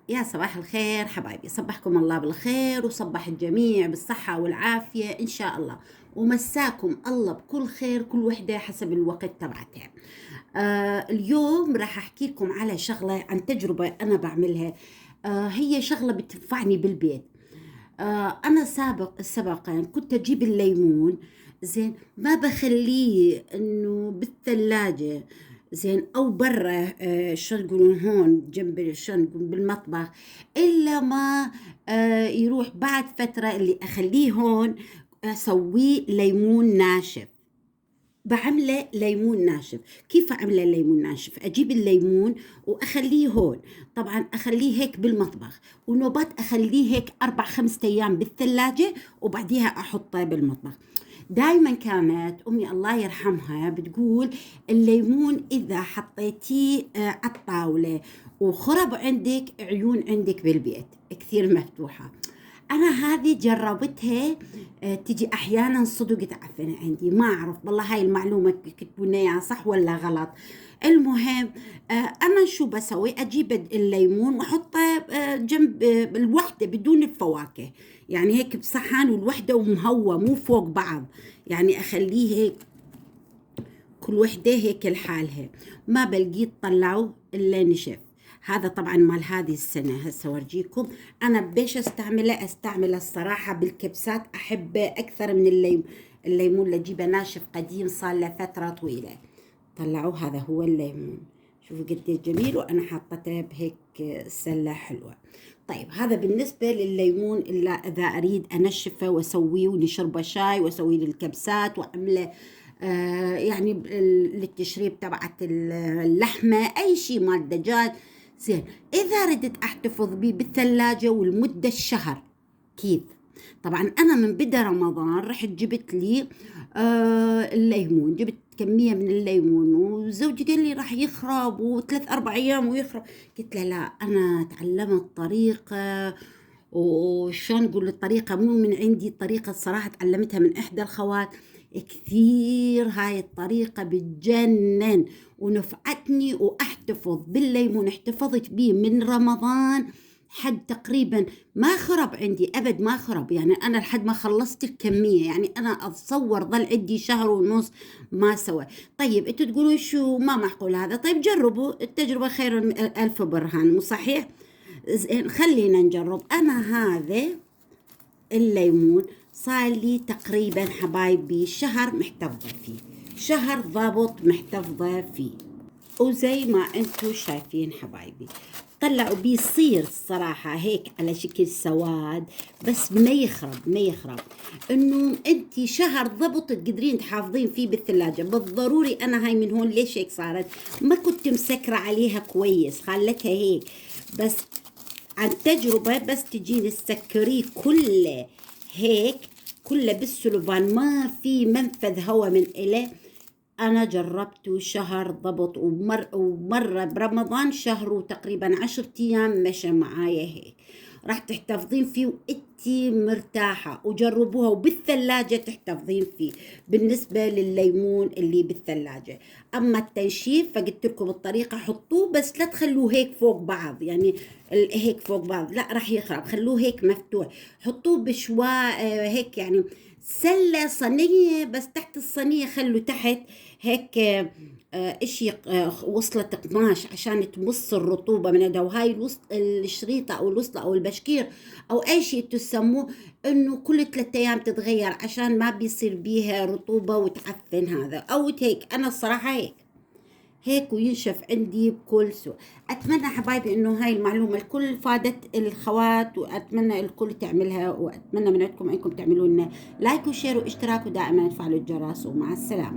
يا صباح الخير حبايبي، صبحكم الله بالخير وصبح الجميع بالصحة والعافية إن شاء الله، ومساكم الله بكل خير، كل وحدة حسب الوقت تبعتها. اليوم راح أحكي لكم على شغلة عن تجربة أنا بعملها. هي شغلة بتنفعني بالبيت. أنا سبقا كنت أجيب الليمون، زين، ما بخليه إنه بالثلاجة، زين، أو برا، شو يقولون هون جنب شو نقول بالمطبخ، إلا ما يروح بعد فترة اللي أخليه هون أسويه ليمون ناشف. بعمله ليمون ناشف. كيف أعمله ليمون ناشف؟ أجيب الليمون وأخليه هون، طبعا أخليه هيك بالمطبخ، ونوبات أخليه هيك 4 5 أيام بالثلاجة، وبعديها أحطه بالمطبخ. دايما كانت أمي الله يرحمها بتقول الليمون إذا حطيتيه على الطاولة وخرب عندك عيون عندك بالبيت كثير مفتوحة. أنا هذه جربتها. تجي أحيانا صدق تعفن عندي، ما أعرف والله هاي المعلومة كتبوا إياها صح ولا غلط. المهم، أنا شو بسوي؟ أجيب الليمون وأحطه جنب الوحدة بدون الفواكه، يعني هيك بصحن والوحدة ومهوى مو فوق بعض، يعني أخليه هيك كل وحدة هيك لحالها، ما بلقيه طلعوا إلا نشف. هذا طبعا مال هذه السنة. هسه ورجيكم أنا بيش أستعمله الصراحة بالكبسات، أحبه أكثر من الليمون اللي أجيبه ناشف قديم صار له فترة طويلة. طلعوا هذا هو الليمون، شوفوا قديش جميل، وأنا حاطته بهيك سلة حلوة. طيب هذا بالنسبة للليمون، إلا إذا أريد أنشفه وأسويه ونشربه شاي وأسويه للكبسات وأعمله يعني للتشريب تبعت اللحمة، أي شيء مال دجاج، زين. إذا ردت أحتفظ بيه بالثلاجة والمدة الشهر، كيف؟ طبعا أنا من بدأ رمضان رحت جبت لي الليمون، جبت كمية من الليمون، وزوجي قال لي راح يخرب و3 4 أيام ويخرب. قلت له لا، أنا تعلمت طريقة، وشون نقول الطريقة مو من عندي، الطريقة الصراحة تعلمتها من إحدى الخوات كثير. هاي الطريقة بتجنن ونفعتني، وأحتفظ بالليمون، احتفظت بيه من رمضان حد تقريبا ما خرب عندي أبد، ما خرب، يعني أنا لحد ما خلصت الكمية، يعني أنا أتصور ظل عندي 1.5 شهر ما سوى. طيب أنتوا تقولون شو ما معقول هذا؟ طيب جربوا، التجربة خير من 1000 برهان، مو صحيح؟ خلينا نجرب. أنا هذا الليمون صار لي تقريبا حبايبي شهر محتفظة فيه، شهر ضابط محتفظة فيه، وزي ما انتو شايفين حبايبي طلعوا بيصير الصراحة هيك على شكل سواد، بس ما يخرب. انه انتي شهر ضبط تقدرين تحافظين فيه بالثلاجة. بالضروري انا هاي من هون ليش هيك صارت، ما كنت مسكرة عليها كويس، خلتها هيك، بس عن تجربة بس تجين تسكريه كله هيك، كله بالسلوفان، ما في منفذ هوا من إله. أنا جربته شهر ضبط، ومرة برمضان شهر وتقريبا 10 أيام مشى معايا هيك. راح تحتفظين فيه وإنتي مرتاحة، وجربوها وبالثلاجة تحتفظين فيه. بالنسبة للليمون اللي بالثلاجة، أما التنشيف فقلت لكم الطريقة، حطوه بس لا تخلوه هيك فوق بعض، يعني هيك فوق بعض لا راح يخرب، خلوه هيك مفتوح، حطوه بشواء هيك، يعني سلة صينية، بس تحت الصينية خلوا تحت هيك اشي وصلة قماش عشان تمص الرطوبة من ده. وهاي الشريطة او الوصلة او البشكير او اي شيء تسموه، انه كل 3 أيام تتغير عشان ما بيصير بيها رطوبة وتعفن. هذا او هيك انا الصراحة هيك وينشف عندي بكل سوء. اتمنى حبايبي انه هاي المعلومة الكل فادت الخوات، واتمنى الكل تعملها، واتمنى من عندكم انكم تعملوا لنا لايك وشير واشتراك، ودائما تفعلوا الجرس. ومع السلامة.